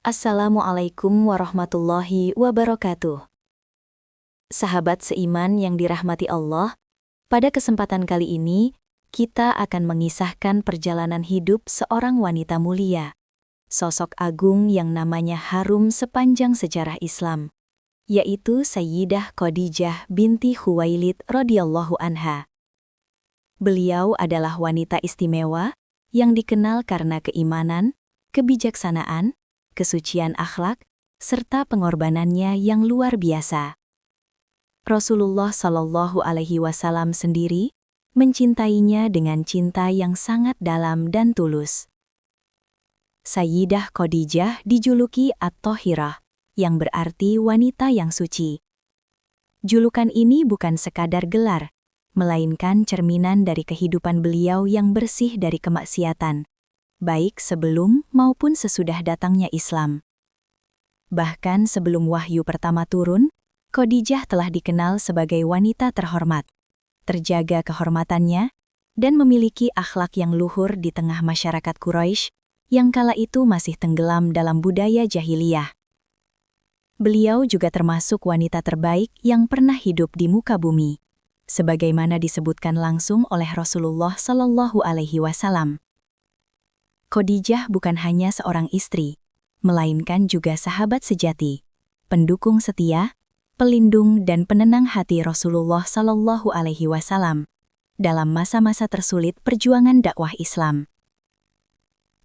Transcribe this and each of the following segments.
Assalamualaikum warahmatullahi wabarakatuh. Sahabat seiman yang dirahmati Allah, pada kesempatan kali ini, kita akan mengisahkan perjalanan hidup seorang wanita mulia, sosok agung yang namanya harum sepanjang sejarah Islam, yaitu Sayyidah Khadijah binti Khuwailid radhiyallahu anha. Beliau adalah wanita istimewa yang dikenal karena keimanan, kebijaksanaan, kesucian akhlak, serta pengorbanannya yang luar biasa. Rasulullah Shallallahu Alaihi Wasallam sendiri mencintainya dengan cinta yang sangat dalam dan tulus. Sayyidah Khadijah dijuluki At-Thahirah, yang berarti wanita yang suci. Julukan ini bukan sekadar gelar, melainkan cerminan dari kehidupan beliau yang bersih dari kemaksiatan, baik sebelum maupun sesudah datangnya Islam. Bahkan sebelum wahyu pertama turun, Khadijah telah dikenal sebagai wanita terhormat, terjaga kehormatannya, dan memiliki akhlak yang luhur di tengah masyarakat Quraisy yang kala itu masih tenggelam dalam budaya jahiliyah. Beliau juga termasuk wanita terbaik yang pernah hidup di muka bumi, sebagaimana disebutkan langsung oleh Rasulullah Shallallahu Alaihi Wasallam. Khadijah bukan hanya seorang istri, melainkan juga sahabat sejati, pendukung setia, pelindung dan penenang hati Rasulullah Shallallahu Alaihi Wasallam dalam masa-masa tersulit perjuangan dakwah Islam.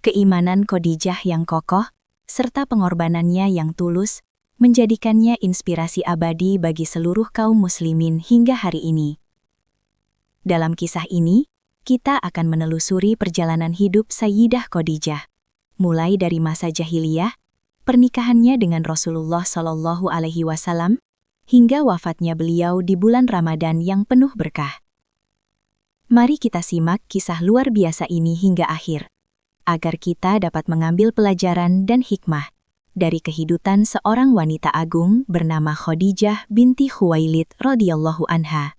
Keimanan Khadijah yang kokoh, serta pengorbanannya yang tulus, menjadikannya inspirasi abadi bagi seluruh kaum muslimin hingga hari ini. Dalam kisah ini, kita akan menelusuri perjalanan hidup Sayyidah Khadijah, mulai dari masa jahiliyah, pernikahannya dengan Rasulullah Shallallahu Alaihi Wasallam, hingga wafatnya beliau di bulan Ramadan yang penuh berkah. Mari kita simak kisah luar biasa ini hingga akhir, agar kita dapat mengambil pelajaran dan hikmah dari kehidupan seorang wanita agung bernama Khadijah binti Khuwailid radhiyallahu anha.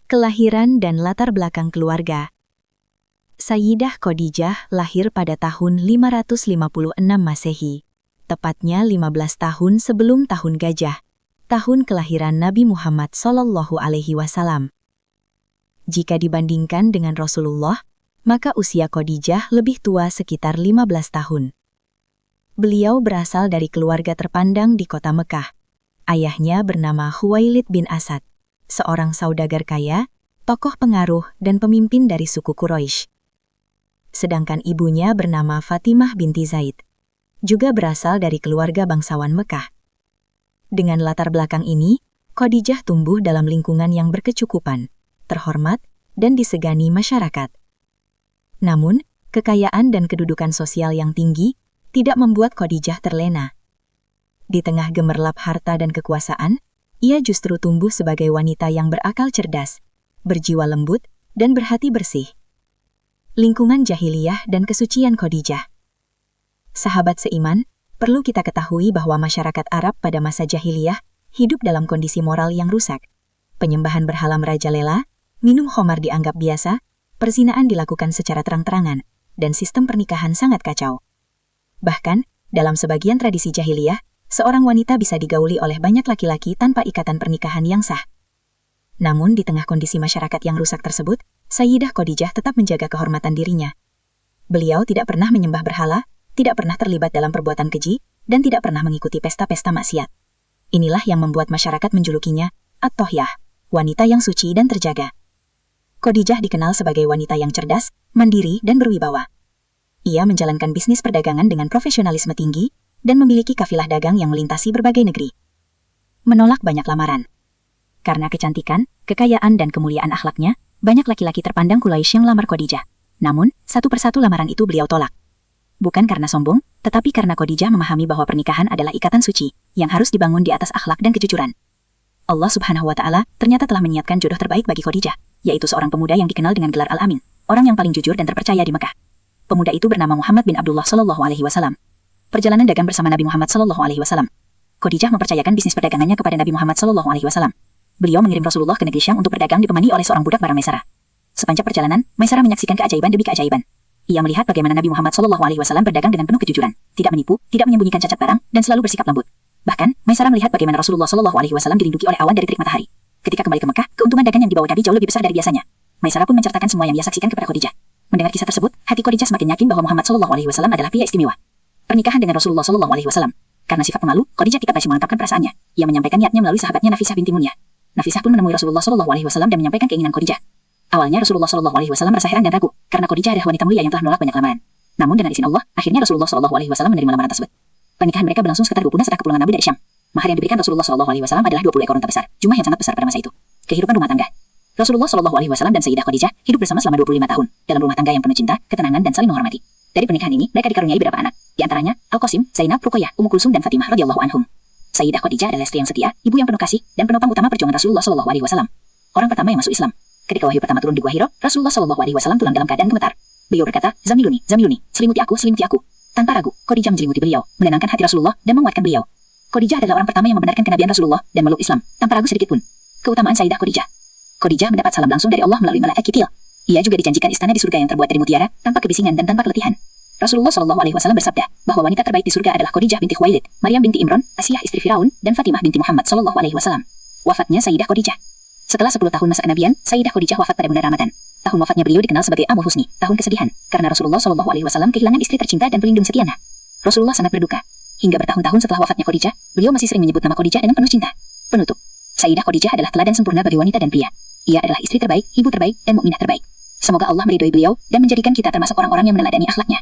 Kelahiran dan latar belakang keluarga. Sayyidah Khadijah lahir pada tahun 556 Masehi, tepatnya 15 tahun sebelum tahun gajah, tahun kelahiran Nabi Muhammad Shallallahu Alaihi Wasallam. Jika dibandingkan dengan Rasulullah, maka usia Khadijah lebih tua sekitar 15 tahun. Beliau berasal dari keluarga terpandang di kota Mekah. Ayahnya bernama Khuwailid bin Asad, seorang saudagar kaya, tokoh pengaruh dan pemimpin dari suku Quraisy. Sedangkan ibunya bernama Fatimah binti Zaid, juga berasal dari keluarga bangsawan Mekah. Dengan latar belakang ini, Khadijah tumbuh dalam lingkungan yang berkecukupan, terhormat, dan disegani masyarakat. Namun, kekayaan dan kedudukan sosial yang tinggi tidak membuat Khadijah terlena. Di tengah gemerlap harta dan kekuasaan, ia justru tumbuh sebagai wanita yang berakal cerdas, berjiwa lembut, dan berhati bersih. Lingkungan jahiliyah dan kesucian Khadijah. Sahabat seiman, perlu kita ketahui bahwa masyarakat Arab pada masa jahiliyah hidup dalam kondisi moral yang rusak. Penyembahan berhala merajalela, minum khamar dianggap biasa, perzinaan dilakukan secara terang-terangan, dan sistem pernikahan sangat kacau. Bahkan, dalam sebagian tradisi jahiliyah, seorang wanita bisa digauli oleh banyak laki-laki tanpa ikatan pernikahan yang sah. Namun di tengah kondisi masyarakat yang rusak tersebut, Sayyidah Khadijah tetap menjaga kehormatan dirinya. Beliau tidak pernah menyembah berhala, tidak pernah terlibat dalam perbuatan keji, dan tidak pernah mengikuti pesta-pesta maksiat. Inilah yang membuat masyarakat menjulukinya At-Thahirah, wanita yang suci dan terjaga. Khadijah dikenal sebagai wanita yang cerdas, mandiri, dan berwibawa. Ia menjalankan bisnis perdagangan dengan profesionalisme tinggi, dan memiliki kafilah dagang yang melintasi berbagai negeri. Menolak banyak lamaran. Karena kecantikan, kekayaan dan kemuliaan akhlaknya, banyak laki-laki terpandang Quraisy yang lamar Khadijah. Namun, satu persatu lamaran itu beliau tolak. Bukan karena sombong, tetapi karena Khadijah memahami bahwa pernikahan adalah ikatan suci, yang harus dibangun di atas akhlak dan kejujuran. Allah Subhanahu wa Ta'ala ternyata telah menyiapkan jodoh terbaik bagi Khadijah, yaitu seorang pemuda yang dikenal dengan gelar Al-Amin, orang yang paling jujur dan terpercaya di Mekah. Pemuda itu bernama Muhammad bin Abdullah Shallallahu Alaihi Wasallam. Perjalanan dagang bersama Nabi Muhammad Shallallahu Alaihi Wasallam. Khadijah mempercayakan bisnis perdagangannya kepada Nabi Muhammad Shallallahu Alaihi Wasallam. Beliau mengirim Rasulullah ke negeri Syam untuk berdagang ditemani oleh seorang budak barang Maisarah. Sepanjang perjalanan, Maisarah menyaksikan keajaiban demi keajaiban. Ia melihat bagaimana Nabi Muhammad SAW berdagang dengan penuh kejujuran. tidak menipu, tidak menyembunyikan cacat barang, dan selalu bersikap lembut. Bahkan, Maisarah melihat bagaimana Rasulullah Shallallahu Alaihi Wasallam dilindungi oleh awan dari terik matahari. Ketika kembali ke Mekah, keuntungan dagang yang dibawa Nabi jauh lebih besar dari biasanya. Maisarah pun menceritakan semua yang ia saksikan kepada Khadijah. Mendengar kisah tersebut, hati Khadijah semakin yakin bahwa Muhammad Shallallahu Alaihi Wasallam adalah pria istimewa. Pernikahan dengan Rasulullah Shallallahu Alaihi Wasallam. Karena sifat pemalu, Khadijah tidak berhasil mengungkapkan perasaannya. Ia menyampaikan niatnya melalui sahabatnya Nafisah binti Munyah. Nafisah pun menemui Rasulullah Shallallahu Alaihi Wasallam dan menyampaikan keinginan Khadijah. Awalnya Rasulullah Shallallahu Alaihi Wasallam merasa heran dan ragu, karena Khadijah adalah wanita mulia yang telah menolak banyak lamaran. Namun dengan izin Allah, akhirnya Rasulullah Shallallahu Alaihi Wasallam menerima lamaran tersebut. Pernikahan mereka berlangsung sekitar 2 bulan setelah kepulangan Nabi dari Syam. Mahar yang diberikan Rasulullah Shallallahu Alaihi Wasallam adalah 20 ekor unta besar, jumlah yang sangat besar pada masa itu. Kehidupan rumah tangga. Rasulullah Shallallahu Alaihi Wasallam dan Sayyidah Khadijah hidup bersama selama 25 tahun dalam rumah tangga yang penuh cinta, ketenangan dan saling menghormati. Dari pernikahan ini, mereka dikaruniai beberapa anak, di antaranya Al-Qasim, Zainab, Ruqayyah, Ummu Kulsum dan Fatimah radhiyallahu anhum. Sayyidah Khadijah adalah istri yang setia, ibu yang penuh kasih, dan penopang utama perjuangan Rasulullah Shallallahu Alaihi Wasallam. Orang pertama yang masuk Islam. Ketika wahyu pertama turun di Gua Hira, Rasulullah Shallallahu Alaihi Wasallam pulang dalam keadaan gemetar. Beliau berkata, Zamiluni, Zamiluni, selimuti aku, selimuti aku. Tanpa ragu, Khadijah menjelimuti beliau, menenangkan hati Rasulullah dan menguatkan beliau. Khadijah adalah orang pertama yang membenarkan kenabian Rasulullah dan meluk Islam, tanpa ragu sedikit pun. Keutamaan Sayyidah Khadijah. Khadijah mendapat salam langsung dari Allah melalui malaikat Kitil. Ia juga dijanjikan istana di surga yang terbuat dari mutiara, tanpa kebisingan dan tanpa keletihan. Rasulullah Shallallahu Alaihi Wasallam bersabda bahwa wanita terbaik di surga adalah Khadijah binti Khuwailid, Maryam binti Imran, Asiyah istri Firaun, dan Fatimah binti Muhammad Shallallahu Alaihi Wasallam. Wafatnya Sayyidah Khadijah. Setelah 10 tahun masa kenabian, Sayyidah Khadijah wafat pada bulan Ramadan. Tahun wafatnya beliau dikenal sebagai Amul Husni, tahun kesedihan, karena Rasulullah Shallallahu Alaihi Wasallam kehilangan istri tercinta dan pelindung setianya. Rasulullah sangat berduka. Hingga bertahun-tahun setelah wafatnya Khadijah, beliau masih sering menyebut nama Khadijah dengan penuh cinta. Penutup. Sayyidah Khadijah adalah teladan sempurna bagi wanita dan pria. Ia adalah istri terbaik, ibu terbaik, dan mukminah terbaik. Semoga Allah meridhoi beliau dan menjadikan kita termasuk orang-orang yang meneladani akhlaknya.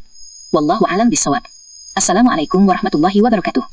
Wallahu a'lam bishawab. Assalamualaikum warahmatullahi wabarakatuh.